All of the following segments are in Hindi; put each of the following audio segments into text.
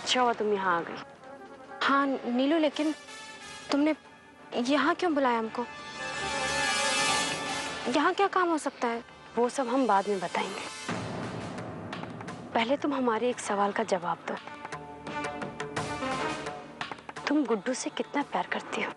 अच्छा हुआ तुम यहाँ आ गई। हाँ नीलू, लेकिन तुमने यहाँ क्यों बुलाया हमको? यहाँ क्या काम हो सकता है? वो सब हम बाद में बताएंगे, पहले तुम हमारे एक सवाल का जवाब दो। तुम गुड्डू से कितना प्यार करती हो?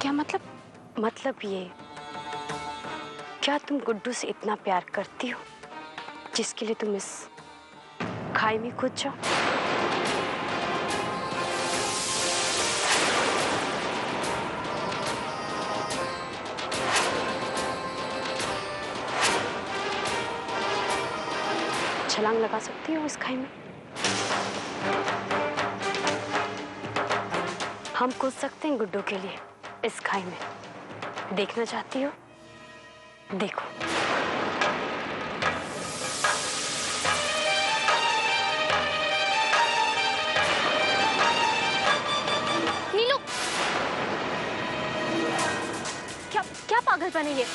क्या मतलब? मतलब ये, क्या तुम गुड्डू से इतना प्यार करती हो जिसके लिए तुम इस खाई में कूद जाओ? छलांग लगा सकती हो इस खाई में? हम कूद सकते हैं गुड्डू के लिए इस खाई में। देखना चाहती हो? देखो। नीलू, क्या क्या पागलपन है ये?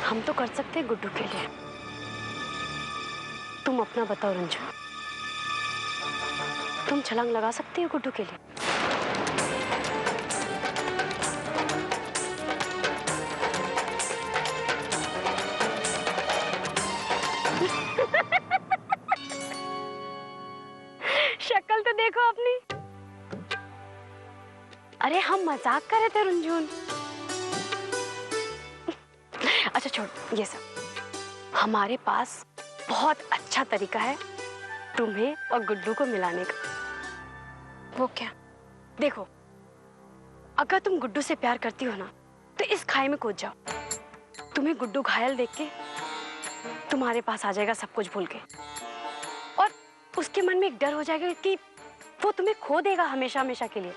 हम तो कर सकते हैं गुड्डू के लिए। तुम अपना बताओ रंजू, तुम छलांग लगा सकती हो गुड्डू के लिए? शक्ल तो देखो अपनी। अरे हम मजाक कर रहे थे रंजून। अच्छा छोड़ ये सब। हमारे पास बहुत अच्छा तरीका है तुम्हें और गुड्डू को मिलाने का। वो क्या? देखो, अगर तुम गुड्डू से प्यार करती हो ना तो इस खाई में कूद जाओ। तुम्हें गुड्डू घायल देख के तुम्हारे पास आ जाएगा सब कुछ भूल के, और उसके मन में एक डर हो जाएगा कि वो तुम्हें खो देगा हमेशा हमेशा के लिए।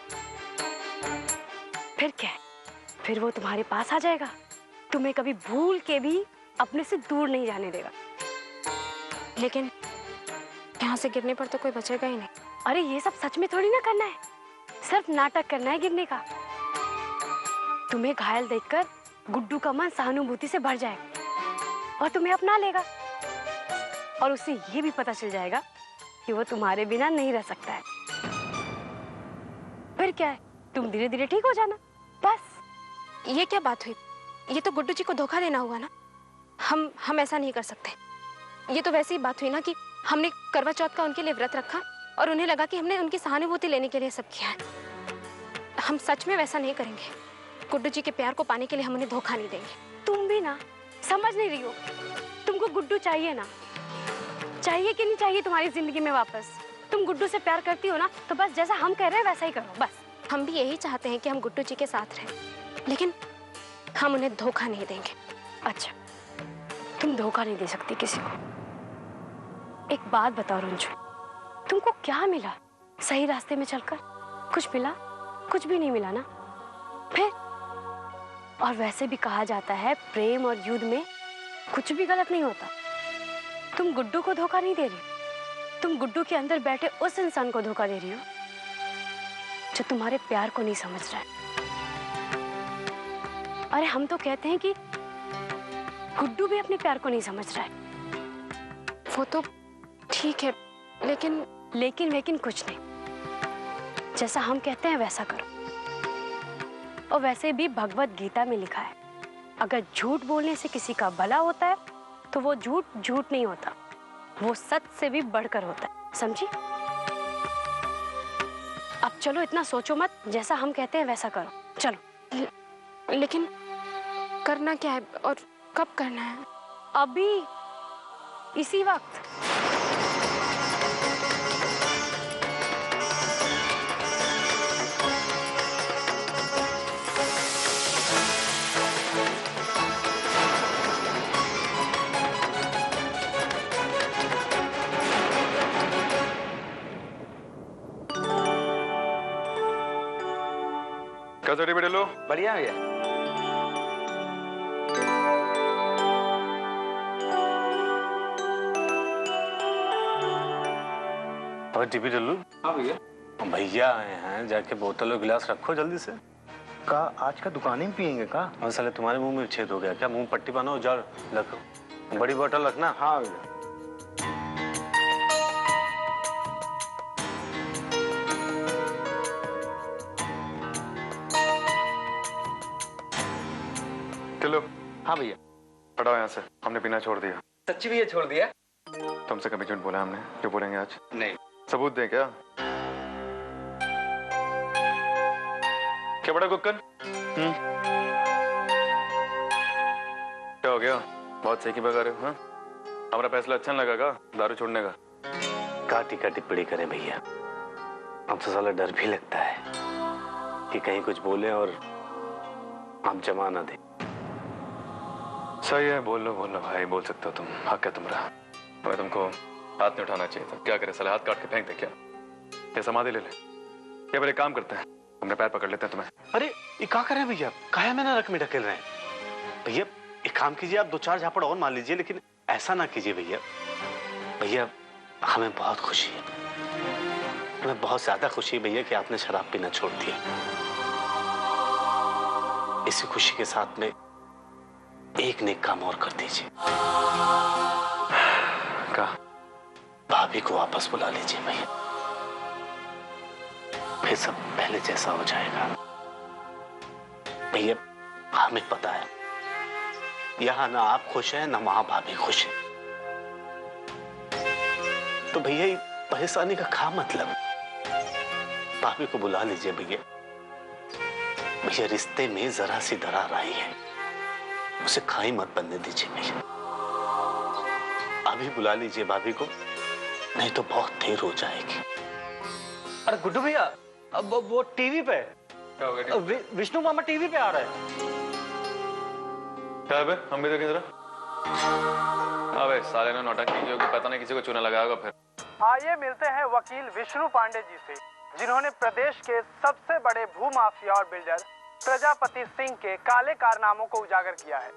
फिर क्या है, फिर वो तुम्हारे पास आ जाएगा, तुम्हें कभी भूल के भी अपने से दूर नहीं जाने देगा। लेकिन यहाँ से गिरने पर तो कोई बचेगा ही नहीं। अरे ये सब सच में थोड़ी ना करना है, सिर्फ नाटक करना है गिरने का। तुम्हें घायल देखकर गुड्डू का मन सहानुभूति से भर जाएगा और तुम्हें अपना लेगा, और उसे ये भी पता चल जाएगा कि वो तुम्हारे बिना नहीं रह सकता है। फिर क्या है, तुम धीरे धीरे ठीक हो जाना बस। ये क्या बात हुई? ये तो गुड्डू जी को धोखा देना हुआ ना। हम ऐसा नहीं कर सकते। ये तो वैसी ही बात हुई ना कि हमने करवा चौथ का उनके लिए व्रत रखा और उन्हें लगा कि हमने उनकी सहानुभूति लेने के लिए सब किया है। हम सच में वैसा नहीं करेंगे। गुड्डू जी के प्यार को पाने के लिए हम उन्हें धोखा नहीं देंगे। तुम भी ना समझ नहीं रही हो। तुमको गुड्डू चाहिए ना, चाहिए कि नहीं चाहिए तुम्हारी जिंदगी में वापस? तुम गुड्डू से प्यार करती हो ना, तो बस जैसा हम कह रहे हैं वैसा ही करो बस। हम भी यही चाहते हैं कि हम गुड्डू जी के साथ रहें, लेकिन हम उन्हें धोखा नहीं देंगे। अच्छा, तुम धोखा नहीं दे सकती किसी को। एक बात बताओ रंजू, तुमको क्या मिला सही रास्ते में चलकर? कुछ मिला? कुछ भी नहीं मिला ना। फिर और वैसे भी कहा जाता है प्रेम और युद्ध में कुछ भी गलत नहीं होता। तुम गुड्डू को धोखा नहीं दे रही, तुम गुड्डू के अंदर बैठे उस इंसान को धोखा दे रही हो जो तुम्हारे प्यार को नहीं समझ रहा है। अरे हम तो कहते हैं कि गुड्डू भी अपने प्यार को नहीं समझ रहा है। वो तो ठीक है, लेकिन कुछ नहीं। जैसा हम कहते हैं वैसा करो। और वैसे भी भगवत गीता में लिखा है, अगर झूठ बोलने से किसी का भला होता है तो वो झूठ झूठ नहीं होता, वो सच से भी बढ़कर होता है। समझी? अब चलो इतना सोचो मत, जैसा हम कहते हैं वैसा करो। चलो। लेकिन करना क्या है और कब करना है? अभी, इसी वक्त। कैसे बेटे लो? बढ़िया भैया। और टीपी डल्लू? हाँ भैया। भैया आए हैं, जाके बोतल और गिलास रखो जल्दी से। का आज का दुकानें में पियेंगे का? और साले तुम्हारे मुंह में छेद हो गया क्या? मुंह पट्टी बांधो, जार रखो, बड़ी बोतल रखना। हाँ भैया। चलो। हाँ भैया। हटाओ यहाँ से, हमने पीना छोड़ दिया। सच्ची भैया छोड़ दिया? तुमसे कभी झूठ बोला हमने? जो बोलेंगे आज? नहीं। सबूत दें क्या? क्या बड़ा कुक्कन? क्या हो गया? बहुत सही की बगा रहे हो? हाँ, हमारा फैसला अच्छा नहीं लगा दारू छोड़ने का? काटी काटी टिप्पणी करें भैया, अब तो साला डर भी लगता है कि कहीं कुछ बोले और हम जमा ना दे। सही है, बोल लो भाई, बोल सकते हो तुम, हक है तुम्हारा। हमें तुमको हाथ नहीं उठाना चाहिए था। क्या करे साले, हाथ काट के फेंक दे क्या? ये समाधि ले ले। या फिर एक काम करते हैं, हमने पैर पकड़ लेते हैं तुम्हें। अरे ये क्या कर रहे हैं भैया? काया में ना रख में ढकेल रहे हैं भैया। एक काम कीजिए, आप 2-4 झापड़ और मान लीजिए, लेकिन ऐसा ना कीजिए भैया। भैया हमें बहुत खुशी है, हमें बहुत ज्यादा खुशी है भैया कि आपने शराब पीना छोड़ दिया। इसी खुशी के साथ में एक नेक काम और कर दीजिए। क्या? भाभी को वापस बुला लीजिए भैया, फिर सब पहले जैसा हो जाएगा। भैया हमें पता है यहां ना आप खुश हैं ना वहां भाभी खुश है, तो भैया ये परेशानी का क्या मतलब? भाभी को बुला लीजिए भैया। भैया रिश्ते में जरा सी दरार आई है, उसे खाई मत बनने दीजिए भैया। अभी बुला लीजिए भाभी को, नहीं तो बहुत देर हो जाएगी। अरे गुड्डू भैया, अब वो टीवी पे क्या हो गया? विष्णु मामा टीवी पे आ रहे हैं। क्या है बे? हम भी देखें जरा। अबे साले ने नौटंकी की होगी, पता नहीं किसी को चूना लगाया होगा फिर। आइए मिलते हैं वकील विष्णु पांडे जी से, जिन्होंने प्रदेश के सबसे बड़े भूमाफिया और बिल्डर प्रजापति सिंह के काले कारनामों को उजागर किया है।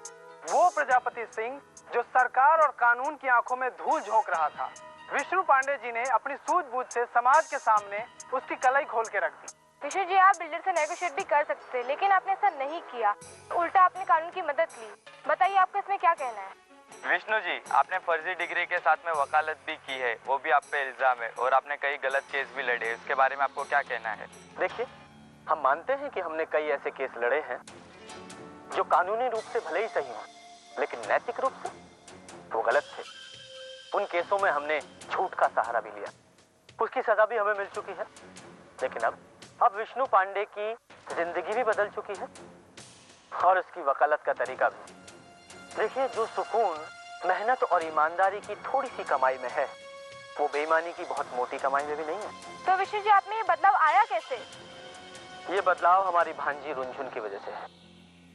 वो प्रजापति सिंह जो सरकार और कानून की आंखों में धूल झोंक रहा था। विष्णु पांडे जी ने अपनी सूझबूझ से समाज के सामने उसकी कलई खोल के रख दी। विष्णु जी, आप बिल्डर से नेगोशिएट भी कर सकते थे, लेकिन आपने ऐसा नहीं किया, उल्टा आपने कानून की मदद ली। बताइए आपका इसमें क्या कहना है? विष्णु जी, आपने फर्जी डिग्री के साथ में वकालत भी की है, वो भी आप पे इल्जाम है, और आपने कई गलत केस भी लड़े। इसके बारे में आपको क्या कहना है? देखिए, हम मानते हैं कि हमने कई ऐसे केस लड़े हैं जो कानूनी रूप से भले ही सही हों, लेकिन नैतिक रूप से वो गलत थे। उन केसों में हमने झूठ का सहारा भी लिया, उसकी सजा भी हमें मिल चुकी है। लेकिन अब विष्णु पांडे की जिंदगी भी बदल चुकी है और उसकी वकालत का तरीका भी। देखिए, जो सुकून मेहनत और ईमानदारी की थोड़ी सी कमाई में है, वो बेईमानी की बहुत मोटी कमाई में भी नहीं है। तो विष्णु जी, आप में ये बदलाव आया कैसे? ये बदलाव हमारी भांजी रुनझुन की वजह से है।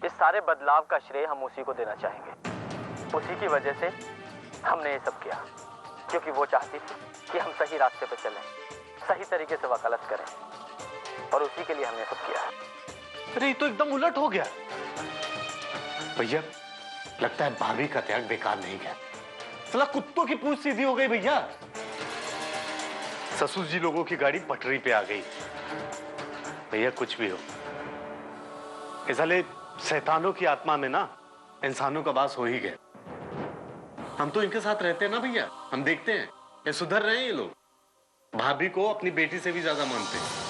इस सारे बदलाव का श्रेय हम उसी को देना चाहेंगे। उसी की वजह से हमने ये सब किया, क्योंकि वो चाहती थी कि हम सही रास्ते पर चलें, सही तरीके से वकालत करें, और उसी के लिए हमने सब किया। अरे ये तो एकदम उलट हो गया भैया। लगता है भाभी का त्याग बेकार नहीं गया। साला कुत्तों की पूंछ सीधी हो गई भैया। ससुर जी लोगों की गाड़ी पटरी पे आ गई। भैया कुछ भी हो, इस साले शैतानों की आत्मा में ना इंसानों का वास हो ही गया। हम तो इनके साथ रहते हैं ना भैया, हम देखते हैं ये सुधर रहे हैं। ये लोग भाभी को अपनी बेटी से भी ज्यादा मानते हैं।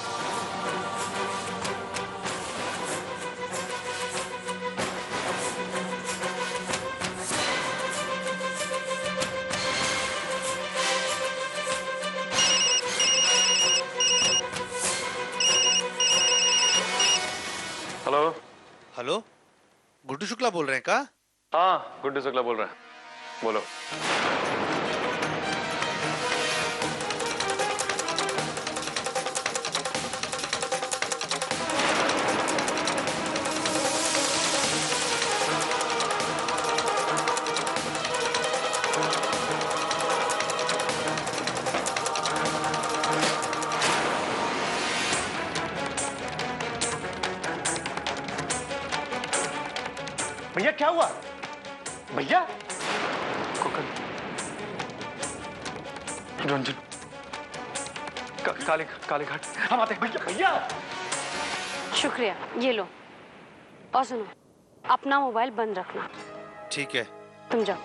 हेलो। हेलो, गुड्डू शुक्ला बोल रहे हैं का? हाँ, गुड्डू शुक्ला बोल रहे हैं, बोलो। भैया क्या हुआ? भैया रंजन, काली घाट, हम आते हैं। भैया भैया शुक्रिया, ये लो। और सुनो, अपना मोबाइल बंद रखना। ठीक है। तुम जाओ।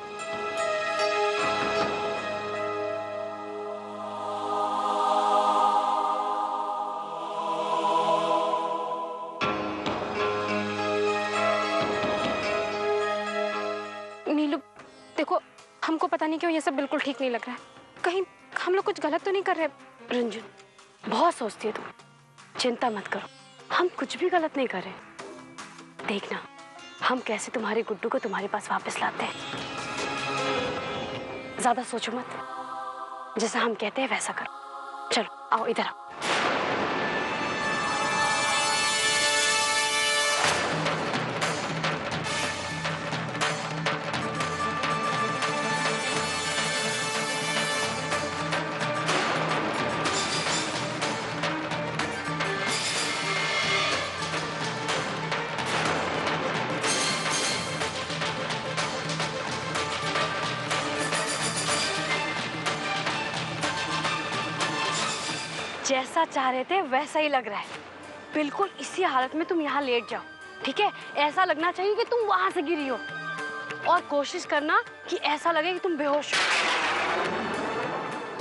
नीलू, देखो हमको पता नहीं क्यों ये सब बिल्कुल ठीक नहीं लग रहा है। कहीं हम लोग कुछ गलत तो नहीं कर रहे? रंजन, बहुत सोचती है तुम। चिंता मत करो, हम कुछ भी गलत नहीं कर रहे। देखना हम कैसे तुम्हारे गुड्डू को तुम्हारे पास वापस लाते हैं। ज्यादा सोचो मत, जैसा हम कहते हैं वैसा करो। चलो आओ, इधर आओ। जैसा चाह रहे थे वैसा ही लग रहा है। बिल्कुल इसी हालत में तुम यहाँ लेट जाओ, ठीक है? ऐसा लगना चाहिए कि तुम वहां से गिरी हो, और कोशिश करना कि ऐसा लगे कि तुम बेहोश हो।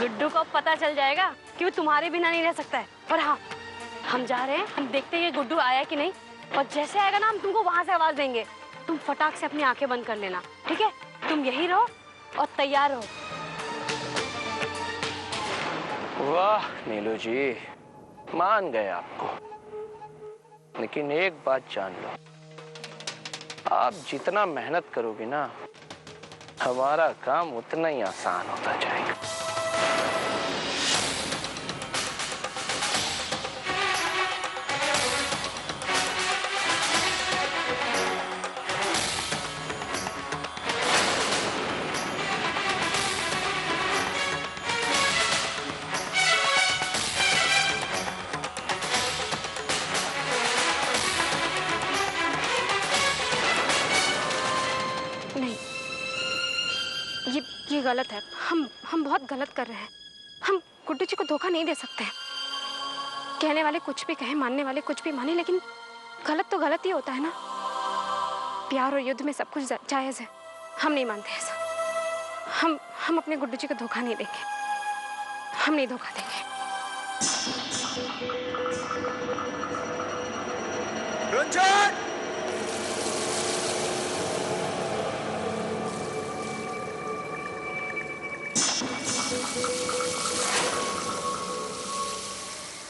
गुड्डू को पता चल जाएगा कि वो तुम्हारे बिना नहीं रह सकता है। और हाँ, हम जा रहे हैं, हम देखते हैं ये गुड्डू आया कि नहीं, और जैसे आएगा ना हम तुमको वहां से आवाज देंगे। तुम फटाक से अपनी आंखें बंद कर लेना, ठीक है? तुम यही रहो और तैयार रहो। वाह नीलू जी, मान गए आपको, लेकिन एक बात जान लो, आप जितना मेहनत करोगे ना, हमारा काम उतना ही आसान होता जाएगा। ये गलत है। हम बहुत गलत कर रहे हैं। हम गुड्डू जी को धोखा नहीं दे सकते। कहने वाले कुछ भी कहें, मानने वाले कुछ भी माने, लेकिन गलत तो गलत ही होता है ना। प्यार और युद्ध में सब कुछ जायज है। हम नहीं मानते ऐसा। हम अपने गुड्डू जी को धोखा नहीं देंगे। हम नहीं धोखा देंगे। रंजन!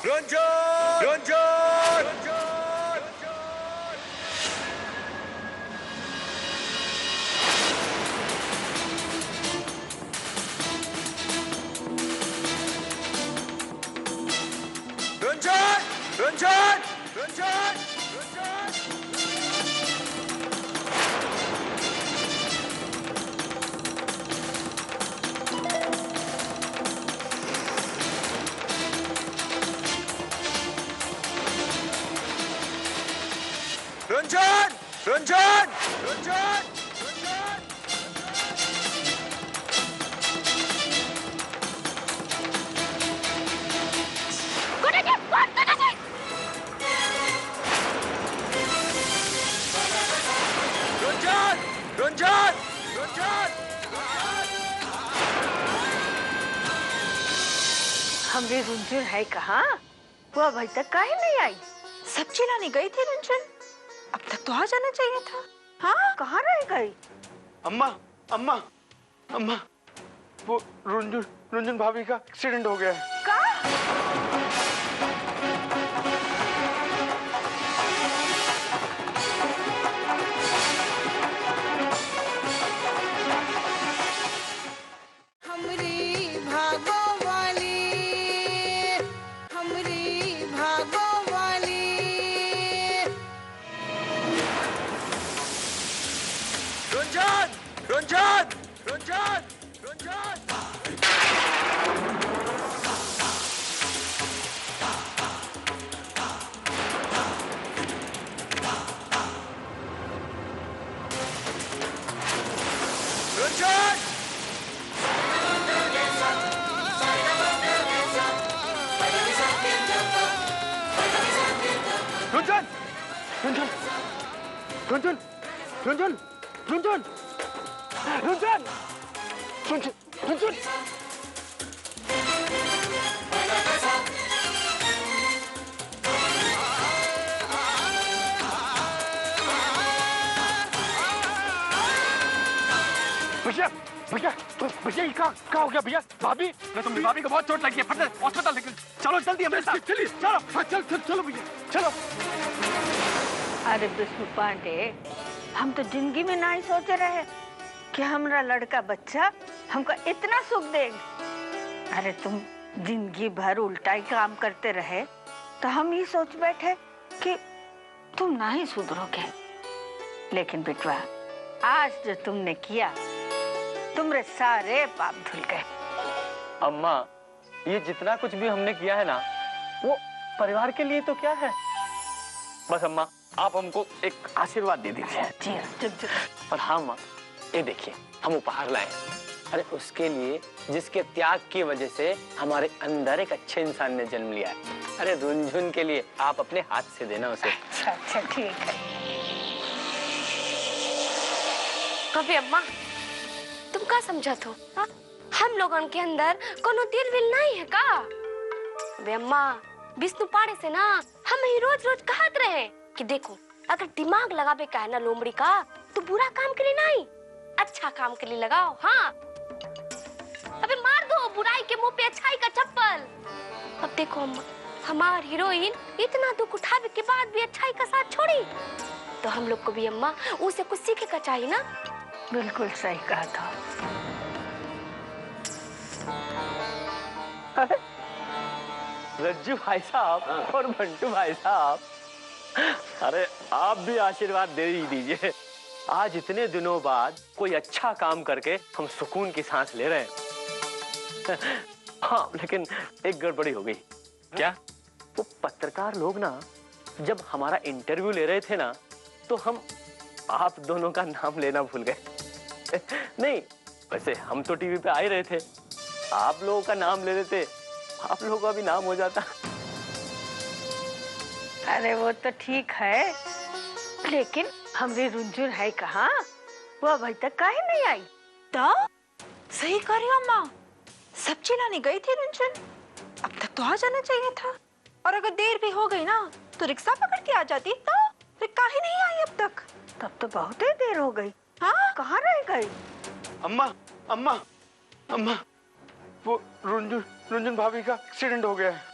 रंजन! रंजन! रंजन! रंजन! रंजन! रंजन! रंजन! रंजन! रंजन! रंजन! रंजन! हमरे रुंझुन है कहाँ? वो अभी तक काहे नहीं आई? सब चिल्लाने गई थी रुंझुन। अब तक तो आ जाना चाहिए था। हाँ, कहाँ रह गई? अम्मा, अम्मा, अम्मा, वो रुंझुन भाभी का एक्सीडेंट हो गया है। रंजन! रंजन! रंजन! रंजन! रुंझुन रुंझुन रुंझुन रुंझुन रुंझुन रुंझुन भैया भैया भैया ये क्या हो गया भैया? भाभी मैं तुम भाभी को बहुत चोट लगी है, फट हॉस्पिटल लेके चलो जल्दी हमारे साथ। चलिए चलो चल चल चलो भैया चलो। अरे विष्णु पांडे, हम तो जिंदगी में नहीं सोचे रहे कि हमारा लड़का बच्चा हमको इतना सुख देगा। अरे तुम जिंदगी भर उल्टा ही काम करते रहे तो हम ये सोच बैठे कि तुम नहीं सुधरोगे, लेकिन बिटवा आज जो तुमने किया तुम्हारे सारे पाप धुल गए। अम्मा, ये जितना कुछ भी हमने किया है ना, वो परिवार के लिए तो क्या है। बस अम्मा, आप हमको एक आशीर्वाद दे दीजिए। और हाँ अम्मा, ये देखिए हम उपहार लाए। अरे उसके लिए जिसके त्याग की वजह से हमारे अंदर एक अच्छे इंसान ने जन्म लिया है। अरे रुंझुन के लिए आप अपने हाथ से देना उसे। अच्छा ठीक है। कभी अम्मा तुम का समझा तो? हम लोगों के अंदर कोनो दिल विल नहीं है का? बे अम्मा, विष्णु पांडे से ना हम ही रोज रोज कहत रहे कि देखो अगर दिमाग लगावे का है ना लोमड़ी का, तो बुरा काम के लिए नहीं अच्छा काम के लिए लगाओ। हाँ अबे मार दो बुराई के मुंह पे अच्छाई का चप्पल। अब देखो अम्मा, हमार हीरोइन इतना दुख उठावे के बाद भी अच्छाई का साथ छोड़ी, तो हम लोग को भी अम्मा उसे कुछ सीखे का चाहिए ना। बिल्कुल सही कहा था। रज्जू भाई साहब और बंटू भाई साहब, अरे आप भी आशीर्वाद दे ही दीजिए। आज इतने दिनों बाद कोई अच्छा काम करके हम सुकून की सांस ले रहे हैं। हाँ लेकिन एक गड़बड़ी हो गई। क्या? वो पत्रकार लोग ना जब हमारा इंटरव्यू ले रहे थे ना, तो हम आप दोनों का नाम लेना भूल गए। नहीं वैसे हम तो टीवी पे आ ही रहे थे, आप लोगों का नाम ले लेते, आप लोगों का भी नाम हो जाता। अरे वो तो ठीक है, लेकिन हमारी रुंझुन है कहाँ? वो अभी तक काहे नहीं आई? तो सही कर रही हो अम्मा, सब्जी लाने गई थी रुंझुन, अब तक तो आ जाना चाहिए था। और अगर देर भी हो गई ना तो रिक्शा पकड़ के आ जाती। तो काहे नहीं आई अब तक? तब तो बहुत ही देर हो गई। हाँ कहाँ रह गई? अम्मा अम्मा अम्मा, वो रुंझुन भाभी का एक्सीडेंट हो गया है।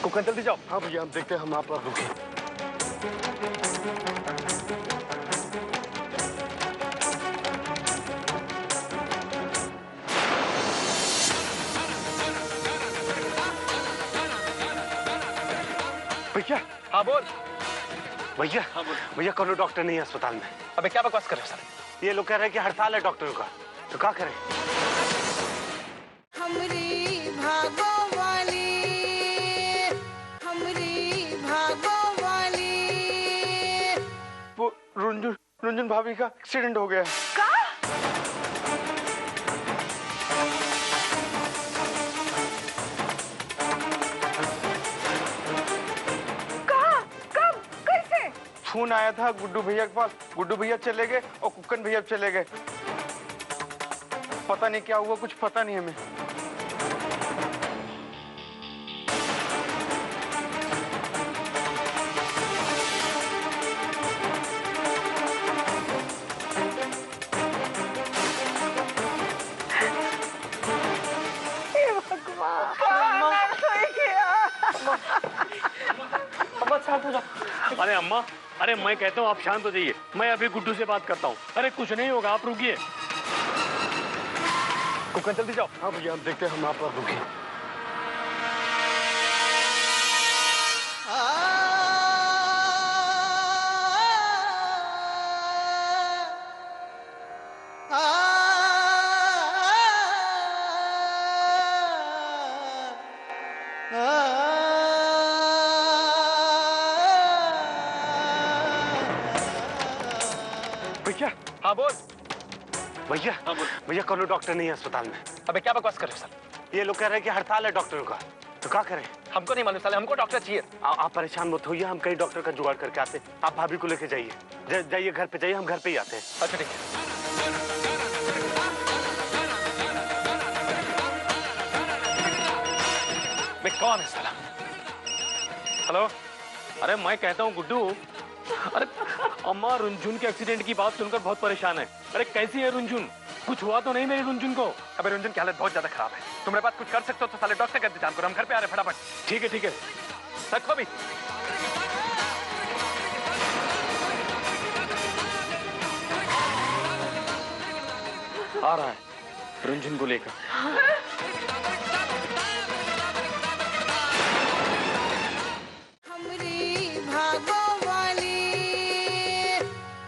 कुकर जल्दी जाओ। हाँ भैया हम देखते हैं, हम आप रुके। भैया। हाँ बोल। भैया भैया कोनो डॉक्टर नहीं है अस्पताल में। अबे क्या बकवास कर रहे हो सर? ये लोग कह रहे हैं कि हड़ताल है डॉक्टरों का, तो क्या करें? हमरी भागो वाली, हमरी भागो वाली। वो रुंझुन भाभी का एक्सीडेंट हो गया है। फोन आया था गुड्डू भैया के पास, गुड्डू भैया चले गए और कुक्कन भैया चले गए। पता नहीं क्या हुआ, कुछ पता नहीं हमें। अरे अम्मा, अरे मैं कहता हूँ आप शांत हो जाइए, मैं अभी गुड्डू से बात करता हूँ। अरे कुछ नहीं होगा, आप रुकिए। कुकर जल्दी जाओ। हाँ भैया हम देखते हैं, हम आप रुके। हाँ बोल। भैया भैया कोनो डॉक्टर नहीं है अस्पताल में। अबे क्या बकवास कर रहे हो साले? ये लोग कह रहे हैं कि हड़ताल है डॉक्टरों का, तो क्या करें? हमको नहीं मालूम साले, हमको डॉक्टर चाहिए। आप परेशान मत होइए, हम कहीं डॉक्टर का जुगाड़ करके आते हैं। आप भाभी को लेके जाइए, जाइए घर पे जाइए, हम घर पे ही आते हैं। अच्छा ठीक है। कौन है साला? हेलो, अरे मैं कहता हूँ गुड्डू, अरे अम्मा रुंझुन के एक्सीडेंट की बात सुनकर बहुत परेशान है। अरे कैसी है रुंझुन? कुछ हुआ तो नहीं मेरी रुंझुन को? अबे रुंझुन की हालत बहुत ज्यादा खराब है, तुम मेरे पास कुछ कर सकते हो तो साले डॉक्टर का इंतजाम करो, हम घर पे आ रहे हैं फटाफट। ठीक है रखो भी। आ रहा है रुंझुन को लेकर।